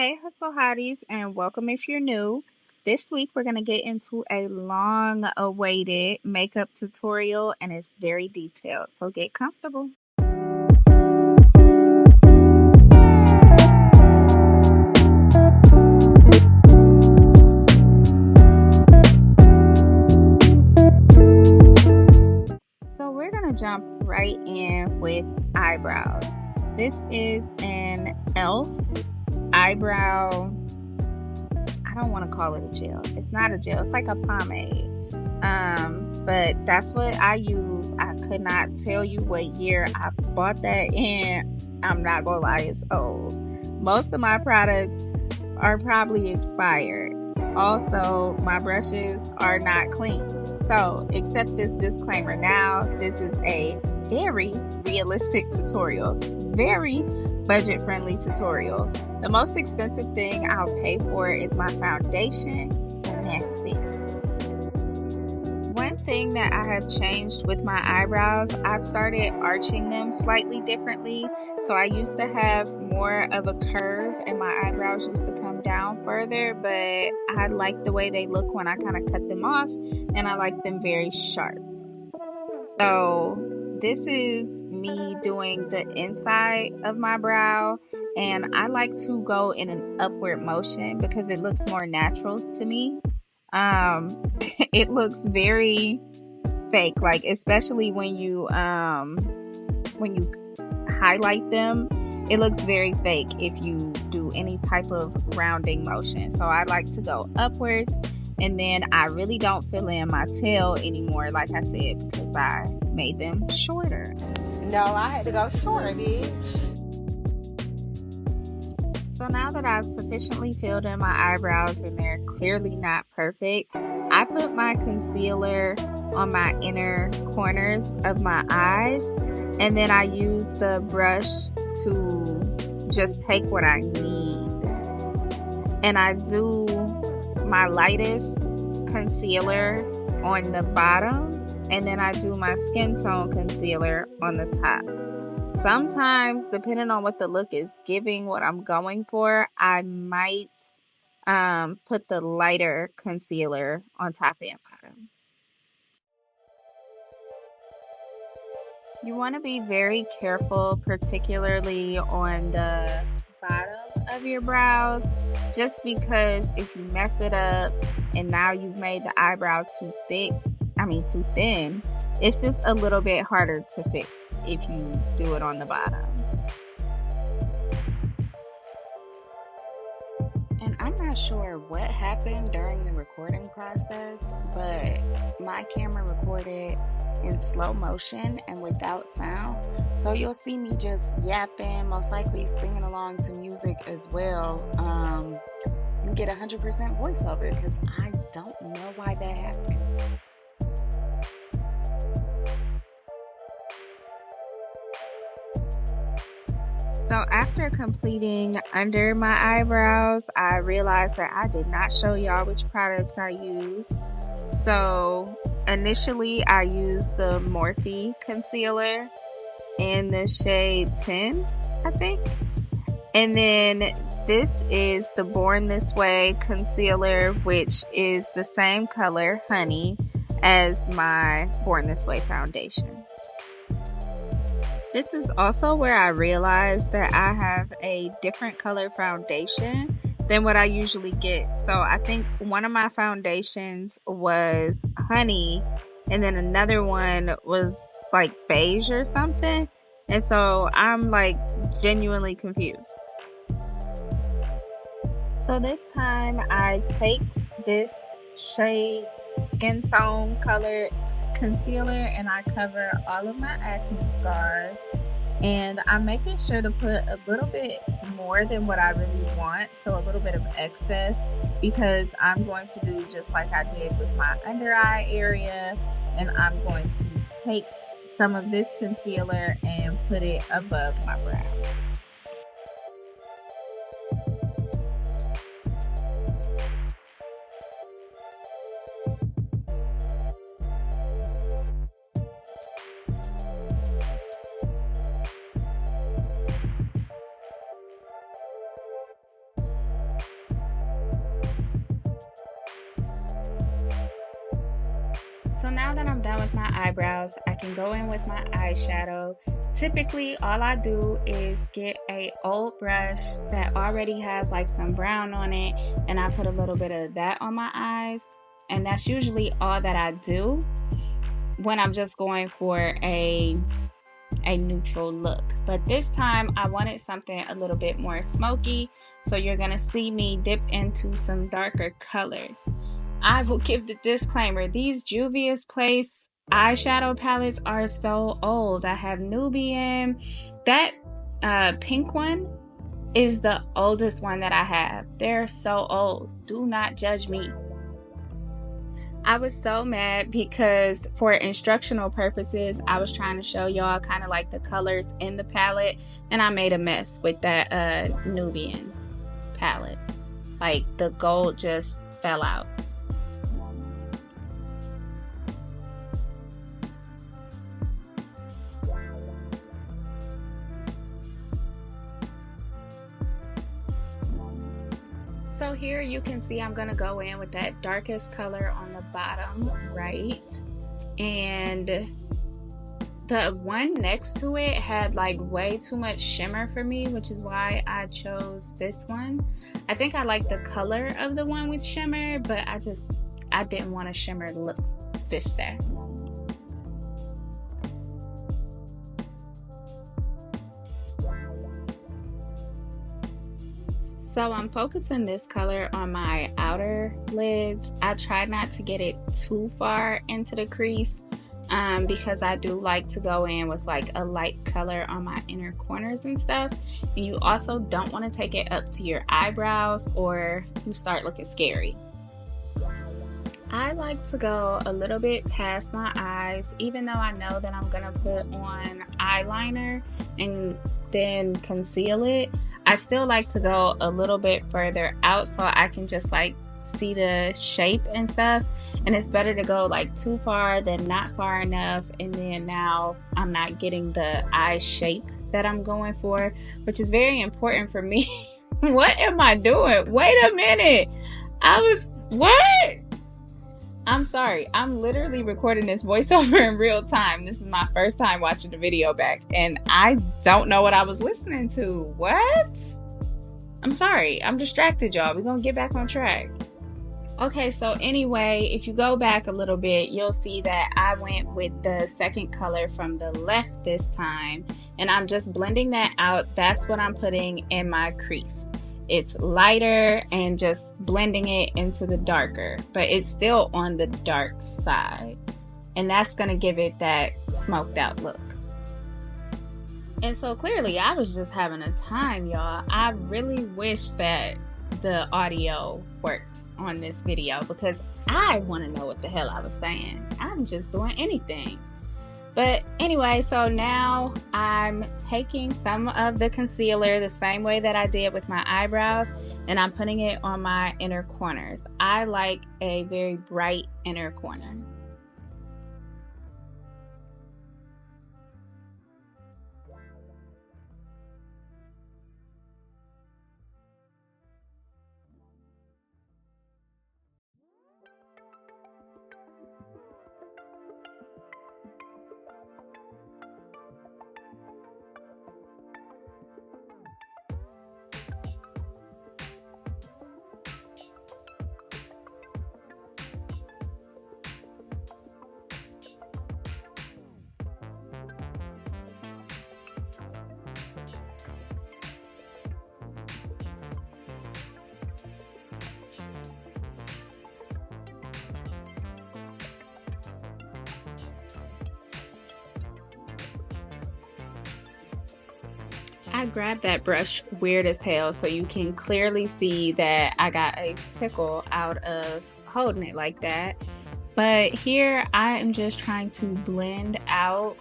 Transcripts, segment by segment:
Hey Hustle Hotties, and welcome if you're new. This week we're going to get into a long awaited makeup tutorial and it's very detailed, so get comfortable. So we're going to jump right in with eyebrows. This is an e.l.f. eyebrow. I don't want to call it a gel. It's not a gel. It's like a pomade. But that's what I use. I could not tell you what year I bought that in. I'm not gonna lie, it's old. Most of my products are probably expired. Also, my brushes are not clean. So, accept this disclaimer now. This is a very realistic tutorial. Very budget-friendly tutorial. The most expensive thing I'll pay for is my foundation, and that's it. One thing that I have changed with my eyebrows, I've started arching them slightly differently. So I used to have more of a curve and my eyebrows used to come down further, but I like the way they look when I kind of cut them off, and I like them very sharp. So this is me doing the inside of my brow, and I like to go in an upward motion because it looks more natural to me. It looks very fake, like especially when you highlight them, it looks very fake if you do any type of rounding motion. So I like to go upwards, and then I really don't fill in my tail anymore, like I said, because I made them shorter. No, I had to go shorter, bitch. So now that I've sufficiently filled in my eyebrows and they're clearly not perfect, I put my concealer on my inner corners of my eyes, and then I use the brush to just take what I need. And I do my lightest concealer on the bottom, and then I do my skin tone concealer on the top. Sometimes, depending on what the look is giving, what I'm going for, I might put the lighter concealer on top and bottom. You want to be very careful, particularly on the bottom of your brows, just because if you mess it up and now you've made the eyebrow too thin, it's just a little bit harder to fix if you do it on the bottom. And I'm not sure what happened during the recording process, but my camera recorded in slow motion and without sound. So you'll see me just yapping, most likely singing along to music as well. You get 100% voiceover because I don't know why that happened. So after completing under my eyebrows, I realized that I did not show y'all which products I use. So initially I used the Morphe concealer in the shade 10, I think. And then this is the Born This Way concealer, which is the same color, honey, as my Born This Way foundation. This is also where I realized that I have a different color foundation than what I usually get. So I think one of my foundations was honey, and then another one was like beige or something. And so I'm like genuinely confused. So this time I take this shade skin tone color concealer and I cover all of my acne scars, and I'm making sure to put a little bit more than what I really want, so a little bit of excess, because I'm going to do just like I did with my under eye area, and I'm going to take some of this concealer and put it above my brow. So now that I'm done with my eyebrows, I can go in with my eyeshadow. Typically, all I do is get a old brush that already has like some brown on it, and I put a little bit of that on my eyes. And that's usually all that I do when I'm just going for a neutral look. But this time I wanted something a little bit more smoky, so you're gonna see me dip into some darker colors. I will give the disclaimer, these Juvia's Place eyeshadow palettes are so old. I have Nubian. That pink one is the oldest one that I have. They're so old. Do not judge me. I was so mad because for instructional purposes, I was trying to show y'all kind of like the colors in the palette, and I made a mess with that Nubian palette. Like the gold just fell out. So here you can see I'm gonna go in with that darkest color on the bottom right, and the one next to it had like way too much shimmer for me, which is why I chose this one. I think I like the color of the one with shimmer, but I didn't want a shimmer look this there. So I'm focusing this color on my outer lids. I try not to get it too far into the crease because I do like to go in with like a light color on my inner corners and stuff. And you also don't want to take it up to your eyebrows or you start looking scary. I like to go a little bit past my eyes, even though I know that I'm gonna put on eyeliner and then conceal it. I still like to go a little bit further out so I can just like see the shape and stuff. And it's better to go like too far than not far enough, and then now I'm not getting the eye shape that I'm going for, which is very important for me. What am I doing? Wait a minute. What? I'm sorry. I'm literally recording this voiceover in real time. This is my first time watching the video back, and I don't know what I was listening to. What? I'm sorry. I'm distracted, y'all. We're gonna get back on track. Okay, so anyway, if you go back a little bit, you'll see that I went with the second color from the left this time, and I'm just blending that out. That's what I'm putting in my crease. It's lighter and just blending it into the darker, but it's still on the dark side. And that's gonna give it that smoked out look. And so clearly I was just having a time, y'all. I really wish that the audio worked on this video because I wanna know what the hell I was saying. I'm just doing anything. But anyway, so now I'm taking some of the concealer the same way that I did with my eyebrows, and I'm putting it on my inner corners. I like a very bright inner corner. I grabbed that brush weird as hell so you can clearly see that I got a tickle out of holding it like that. But here I am just trying to blend out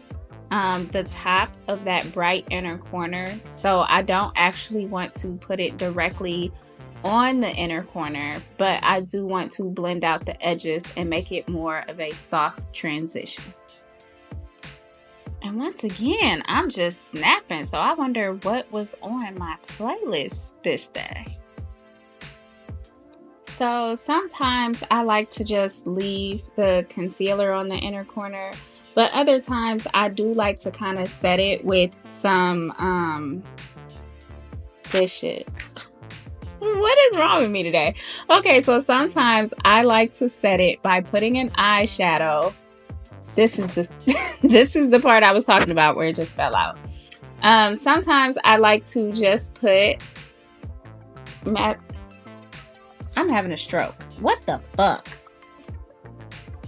the top of that bright inner corner. So I don't actually want to put it directly on the inner corner, but I do want to blend out the edges and make it more of a soft transition. And once again, I'm just snapping, so I wonder what was on my playlist this day. So sometimes I like to just leave the concealer on the inner corner, but other times I do like to kind of set it with some, this shit. What is wrong with me today? Okay, so sometimes I like to set it by putting an eyeshadow. This is the this is the part I was talking about where it just fell out. Sometimes I like to just put I'm having a stroke. What the fuck?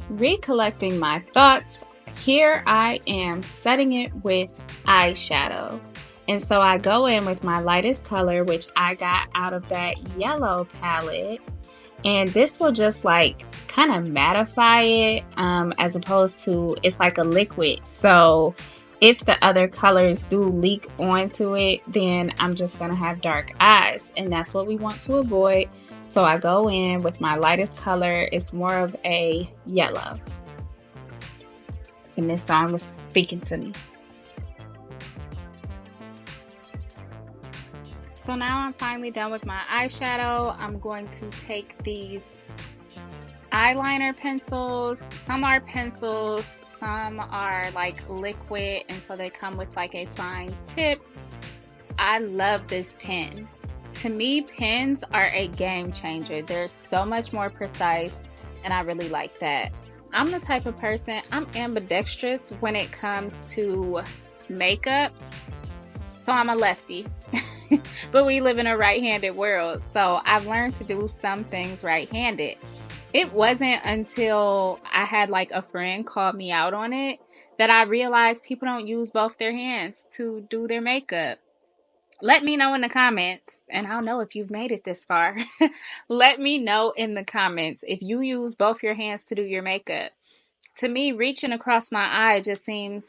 Recollecting my thoughts. Here I am setting it with eyeshadow. And so I go in with my lightest color, which I got out of that yellow palette. And this will just like kind of mattify it as opposed to, it's like a liquid. So if the other colors do leak onto it, then I'm just going to have dark eyes. And that's what we want to avoid. So I go in with my lightest color. It's more of a yellow. And this song was speaking to me. So now I'm finally done with my eyeshadow. I'm going to take these eyeliner pencils. Some are pencils, some are like liquid, and so they come with like a fine tip. I love this pen. To me, pens are a game changer. They're so much more precise, and I really like that. I'm the type of person, I'm ambidextrous when it comes to makeup. So I'm a lefty. But we live in a right-handed world, so I've learned to do some things right-handed. It wasn't until I had like a friend call me out on it that I realized people don't use both their hands to do their makeup. Let me know in the comments, and I'll know if you've made it this far. Let me know in the comments if you use both your hands to do your makeup. To me, reaching across my eye just seems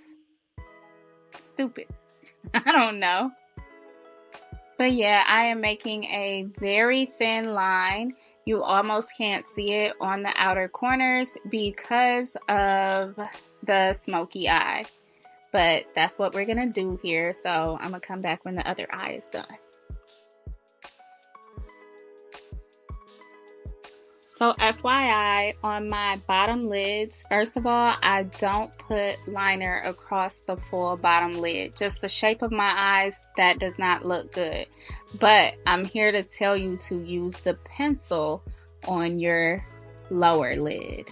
stupid. I don't know. But yeah, I am making a very thin line. You almost can't see it on the outer corners because of the smoky eye. But that's what we're going to do here. So I'm going to come back when the other eye is done. So FYI, on my bottom lids, first of all, I don't put liner across the full bottom lid. Just the shape of my eyes, that does not look good. But I'm here to tell you to use the pencil on your lower lid.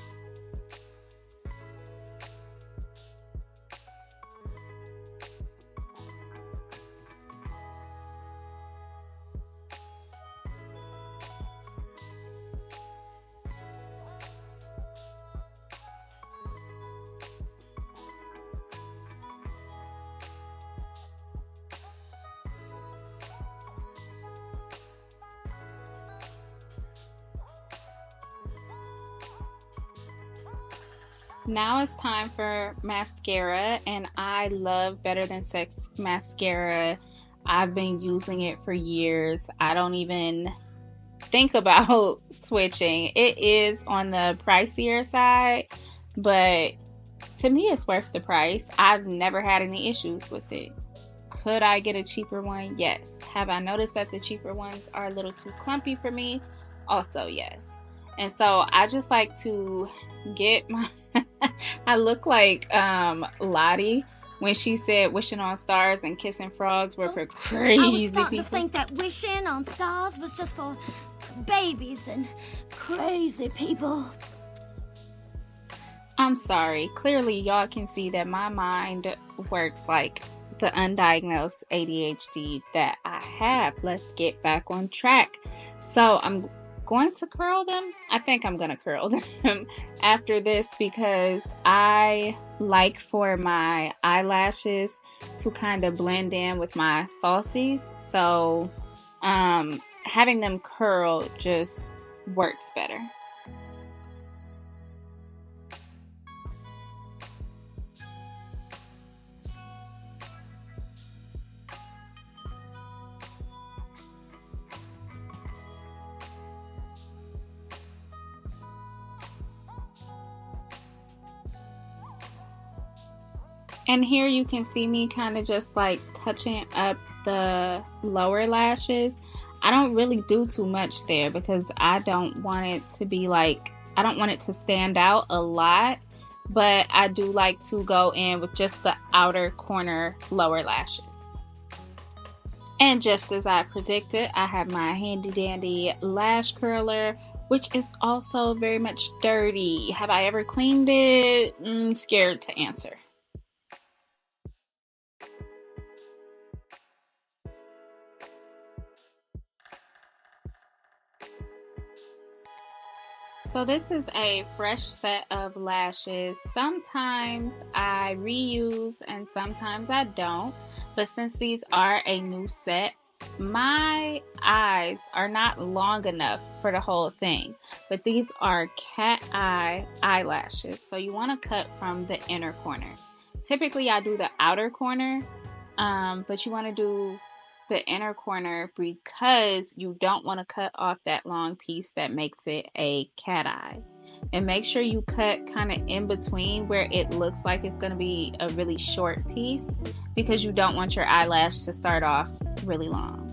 Now it's time for mascara, and I love Better Than Sex mascara. I've been using it for years. I don't even think about switching. It is on the pricier side, but to me it's worth the price. I've never had any issues with it. Could I get a cheaper one? Yes. Have I noticed that the cheaper ones are a little too clumpy for me? Also, yes. And so I just like to get my I look like Lottie when she said wishing on stars and kissing frogs were for crazy I was starting people. to think that wishing on stars was just for babies and crazy people. I'm sorry. Clearly y'all can see that my mind works like the undiagnosed ADHD that I have. Let's get back on track. So I'm going to curl them. I think I'm going to curl them after this because I like for my eyelashes to kind of blend in with my falsies. So having them curled just works better. And here you can see me kind of just like touching up the lower lashes. I don't really do too much there because I don't want it to be like, I don't want it to stand out a lot, but I do like to go in with just the outer corner lower lashes. And just as I predicted, I have my handy dandy lash curler, which is also very much dirty. Have I ever cleaned it? I'm scared to answer. So this is a fresh set of lashes. Sometimes I reuse and sometimes I don't. But since these are a new set, my eyes are not long enough for the whole thing. But these are cat eye eyelashes. So you want to cut from the inner corner. Typically I do the outer corner, but you want to do the inner corner because you don't want to cut off that long piece that makes it a cat eye. And make sure you cut kind of in between where it looks like it's going to be a really short piece, because you don't want your eyelash to start off really long.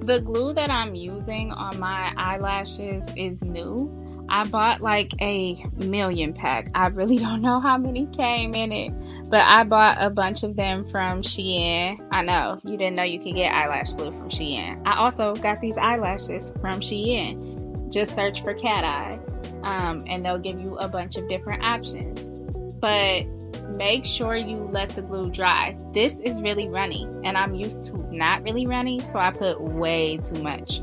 The glue that I'm using on my eyelashes is new. I bought like a 1,000,000 pack. I really don't know how many came in it, but I bought a bunch of them from Shein. I know, you didn't know you could get eyelash glue from Shein. I also got these eyelashes from Shein. Just search for cat eye, and they'll give you a bunch of different options. But make sure you let the glue dry. This is really runny, and I'm used to not really runny, so I put way too much.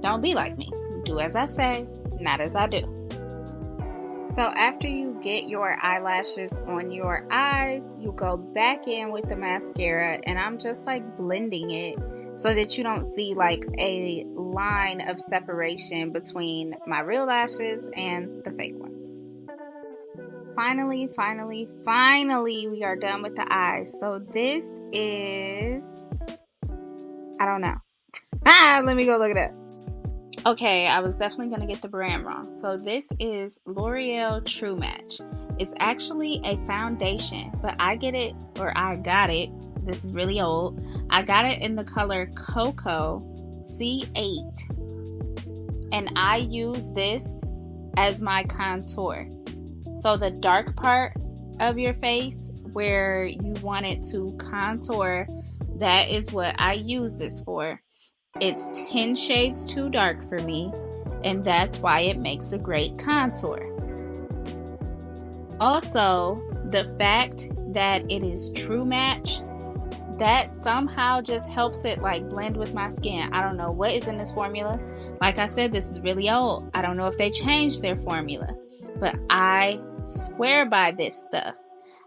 Don't be like me. Do as I say, not as I do. So after you get your eyelashes on your eyes, you go back in with the mascara, and I'm just like blending it so that you don't see like a line of separation between my real lashes and the fake ones. Finally, we are done with the eyes. So this is, I don't know. Let me go look it up. Okay, I was definitely going to get the brand wrong. So this is L'Oreal True Match. It's actually a foundation, but I got it. This is really old. I got it in the color Cocoa C8. And I use this as my contour. So the dark part of your face where you want it to contour, that is what I use this for. It's 10 shades too dark for me, and that's why it makes a great contour. Also, the fact that it is True Match, that somehow just helps it like blend with my skin. I don't know what is in this formula. Like I said, this is really old. I don't know if they changed their formula, but I swear by this stuff.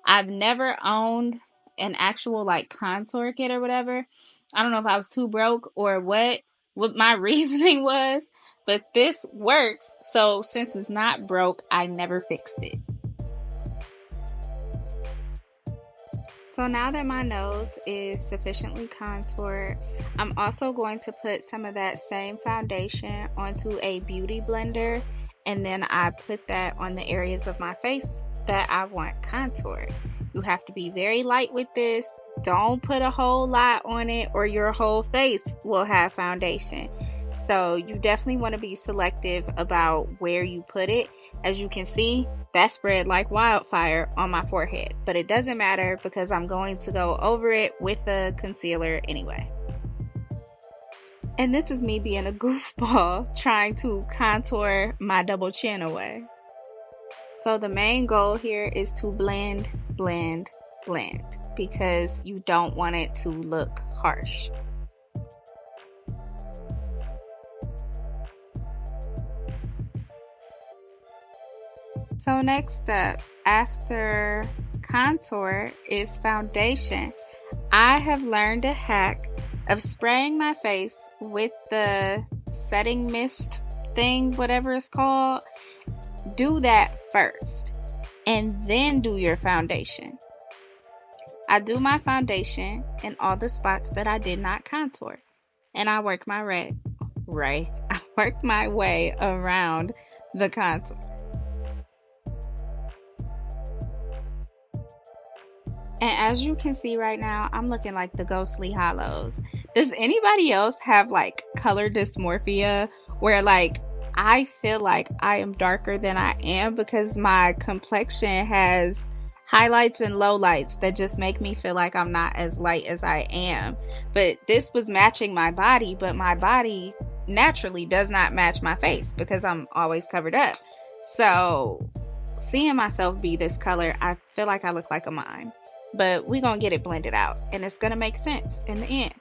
I've never owned an actual like contour kit or whatever. I don't know if I was too broke or what my reasoning was, but this works. So since it's not broke, I never fixed it. So now that my nose is sufficiently contoured, I'm also going to put some of that same foundation onto a beauty blender, and then I put that on the areas of my face that I want contoured. You have to be very light with this. Don't put a whole lot on it or your whole face will have foundation. So you definitely want to be selective about where you put it. As you can see, that spread like wildfire on my forehead. But it doesn't matter because I'm going to go over it with a concealer anyway. And this is me being a goofball trying to contour my double chin away. So the main goal here is to blend, blend, blend, because you don't want it to look harsh. So next up, after contour, is foundation. I have learned a hack of spraying my face with the setting mist thing, whatever it's called. Do that first and then do your foundation. I do my foundation in all the spots that I did not contour, and I work my way around the contour. And as you can see right now, I'm looking like the ghostly hollows. Does anybody else have like color dysmorphia where like I feel like I am darker than I am because my complexion has highlights and lowlights that just make me feel like I'm not as light as I am? But this was matching my body, but my body naturally does not match my face because I'm always covered up. So seeing myself be this color, I feel like I look like a mime. But we're going to get it blended out and it's going to make sense in the end.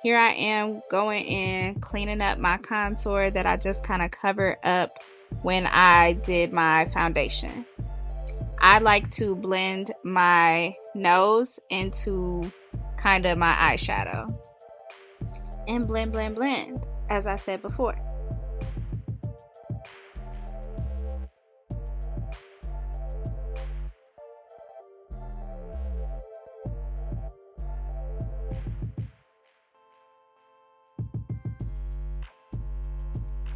Here I am going in, cleaning up my contour that I just kind of covered up when I did my foundation. I like to blend my nose into kind of my eyeshadow. And blend, blend, blend, as I said before.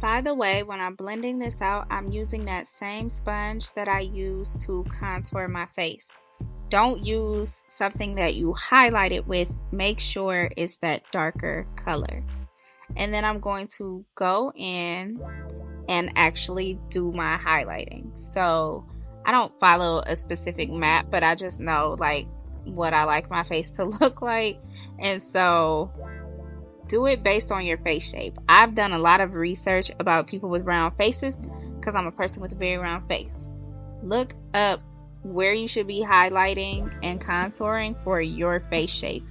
By the way, when I'm blending this out, I'm using that same sponge that I use to contour my face. Don't use something that you highlighted with. Make sure it's that darker color. And then I'm going to go in and actually do my highlighting. So I don't follow a specific map, but I just know like what I like my face to look like. And so do it based on your face shape. I've done a lot of research about people with round faces because I'm a person with a very round face. Look up where you should be highlighting and contouring for your face shape.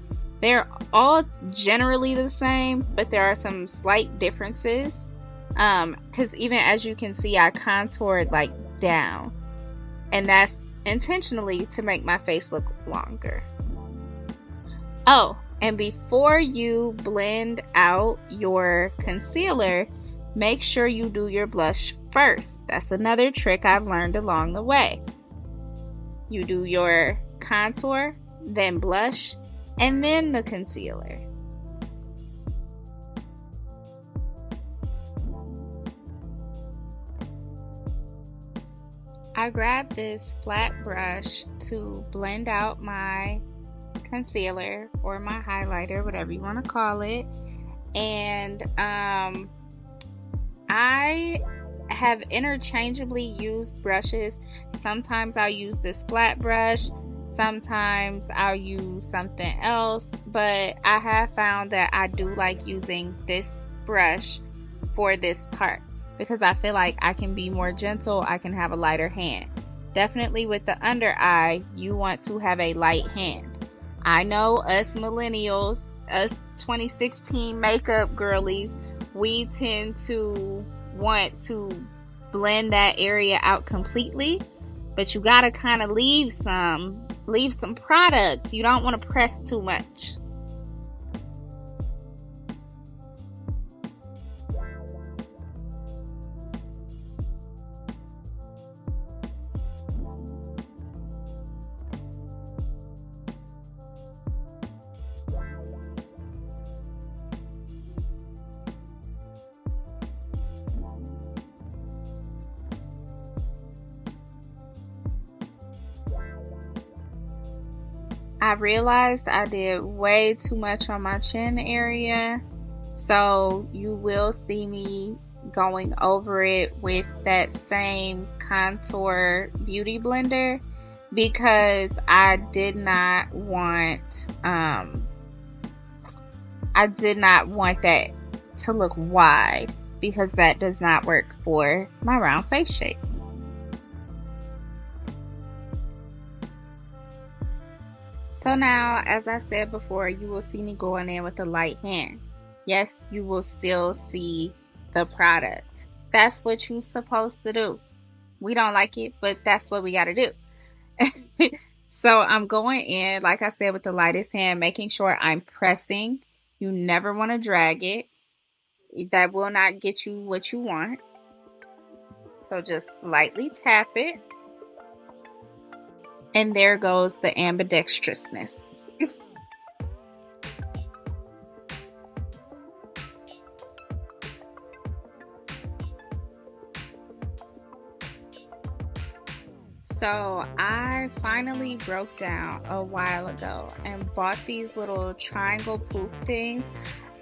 They're all generally the same, but there are some slight differences. Because even as you can see, I contoured like down, and that's intentionally to make my face look longer. Oh, and before you blend out your concealer, make sure you do your blush first. That's another trick I've learned along the way. You do your contour, then blush, and then the concealer. I grabbed this flat brush to blend out my concealer or my highlighter, whatever you want to call it. And I have interchangeably used brushes. Sometimes I'll use this flat brush, sometimes I'll use something else, but I have found that I do like using this brush for this part because I feel like I can be more gentle, I can have a lighter hand. Definitely with the under eye, you want to have a light hand. I know us millennials, us 2016 makeup girlies, we tend to want to blend that area out completely, but you gotta kind of leave some products. You don't want to press too much. I realized I did way too much on my chin area, so you will see me going over it with that same contour beauty blender because I did not want that to look wide because that does not work for my round face shape. So now, as I said before, you will see me going in with a light hand. Yes, you will still see the product. That's what you're supposed to do. We don't like it, but that's what we got to do. So I'm going in, like I said, with the lightest hand, making sure I'm pressing. You never want to drag it. That will not get you what you want. So just lightly tap it. And there goes the ambidextrousness. So I finally broke down a while ago and bought these little triangle poof things.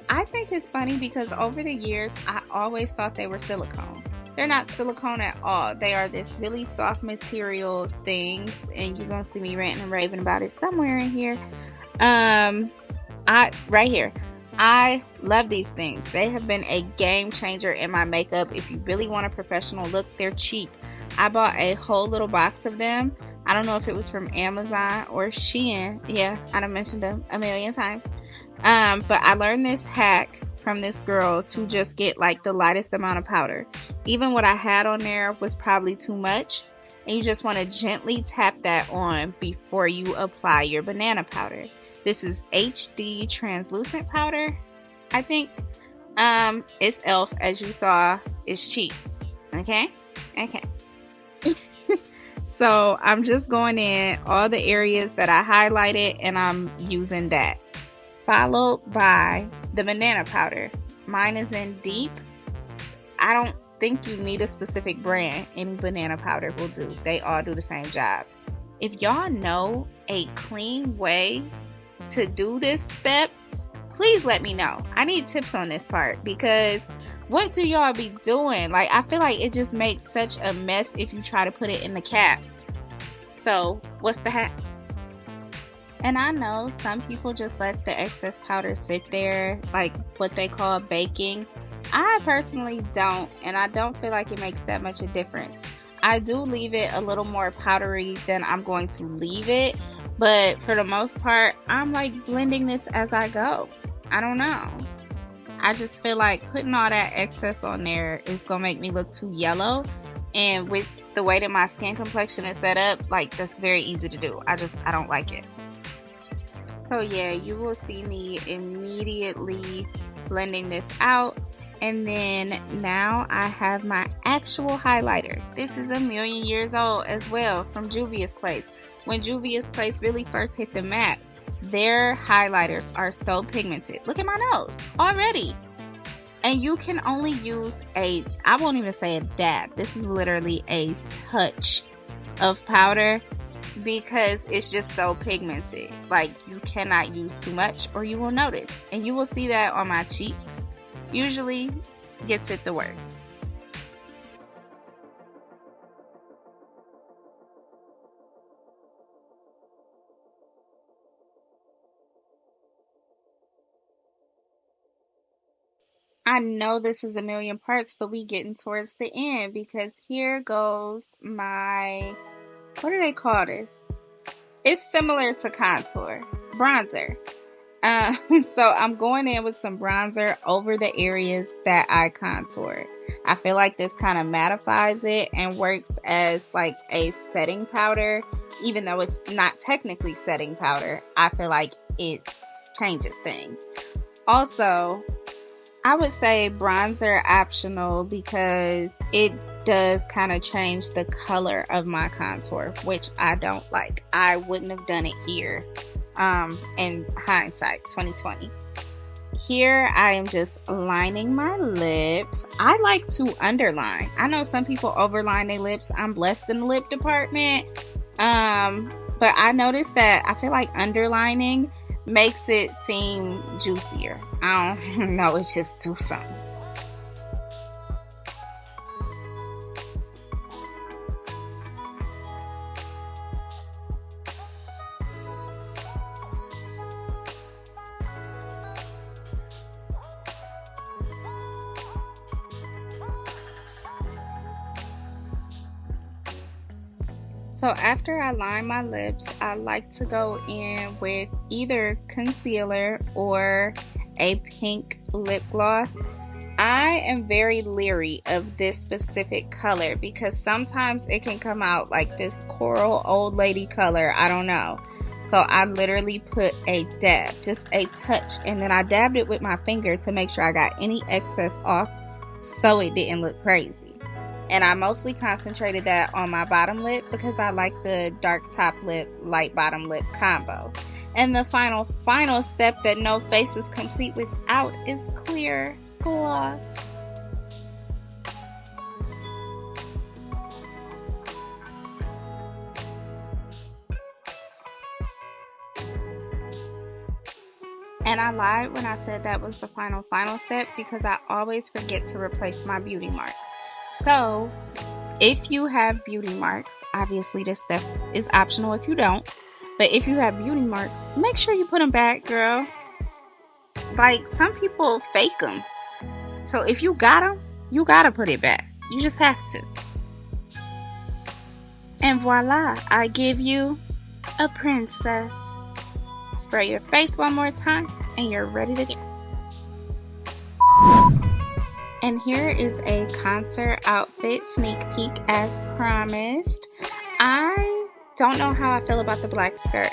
I think it's funny because over the years, I always thought they were silicone. They're not silicone at all. They are this really soft material things, and you're gonna see me ranting and raving about it somewhere in here. Right here. I love these things. They have been a game changer in my makeup. If you really want a professional look, they're cheap. I bought a whole little box of them. I don't know if it was from Amazon or Shein. Yeah, I done mentioned them a million times. But I learned this hack from this girl to just get like the lightest amount of powder. Even what I had on there was probably too much. And you just want to gently tap that on before you apply your banana powder. This is HD translucent powder, I think. It's e.l.f. as you saw. It's cheap. Okay. So I'm just going in all the areas that I highlighted, and I'm using that. Followed by the banana powder. Mine is in deep. I don't think you need a specific brand. Any banana powder will do. They all do the same job. If y'all know a clean way to do this step, please let me know. I need tips on this part, because what do y'all be doing? Like, I feel like it just makes such a mess if you try to put it in the cap. So what's the hack? And I know some people just let the excess powder sit there, like what they call baking. I personally don't, and I don't feel like it makes that much a difference. I do leave it a little more powdery than I'm going to leave it, but for the most part, I'm like blending this as I go. I don't know. I just feel like putting all that excess on there is gonna make me look too yellow, and with the way that my skin complexion is set up, like, that's very easy to do. I don't like it. So yeah, you will see me immediately blending this out. And then now I have my actual highlighter. This is a million years old as well, from Juvia's Place. When Juvia's Place really first hit the map, their highlighters are so pigmented. Look at my nose already. And you can only use I won't even say a dab. This is literally a touch of powder, because it's just so pigmented. Like, you cannot use too much or you will notice. And you will see that on my cheeks. Usually gets it the worst. I know this is a million parts, but we getting towards the end, because here goes my, what do they call this? It's similar to contour, bronzer. So I'm going in with some bronzer over the areas that I contoured. I feel like this kind of mattifies it and works as like a setting powder, even though it's not technically setting powder. I feel like it changes things. Also, I would say bronzer optional, because it does kind of change the color of my contour, which I don't like. I wouldn't have done it here. In hindsight, 2020. Here I am just lining my lips. I like to underline. I know some people overline their lips. I'm blessed in the lip department. But I noticed that I feel like underlining makes it seem juicier. I don't know, it's just do something. So after I line my lips, I like to go in with either concealer or a pink lip gloss. I am very leery of this specific color, because sometimes it can come out like this coral old lady color. I don't know. So I literally put a dab, just a touch, and then I dabbed it with my finger to make sure I got any excess off so it didn't look crazy. And I mostly concentrated that on my bottom lip, because I like the dark top lip, light bottom lip combo. And the final step that no face is complete without is clear gloss. And I lied when I said that was the final step because I always forget to replace my beauty marks. So if you have beauty marks, obviously this step is optional if you don't, but if you have beauty marks, make sure you put them back, girl. Like, some people fake them. So if you got them, you gotta put it back. You just have to. And voila, I give you a princess. Spray your face one more time and you're ready to go. And here is a concert outfit sneak peek as promised. I don't know how I feel about the black skirt.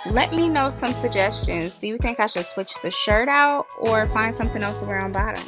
Let me know some suggestions. Do you think I should switch the shirt out or find something else to wear on bottom?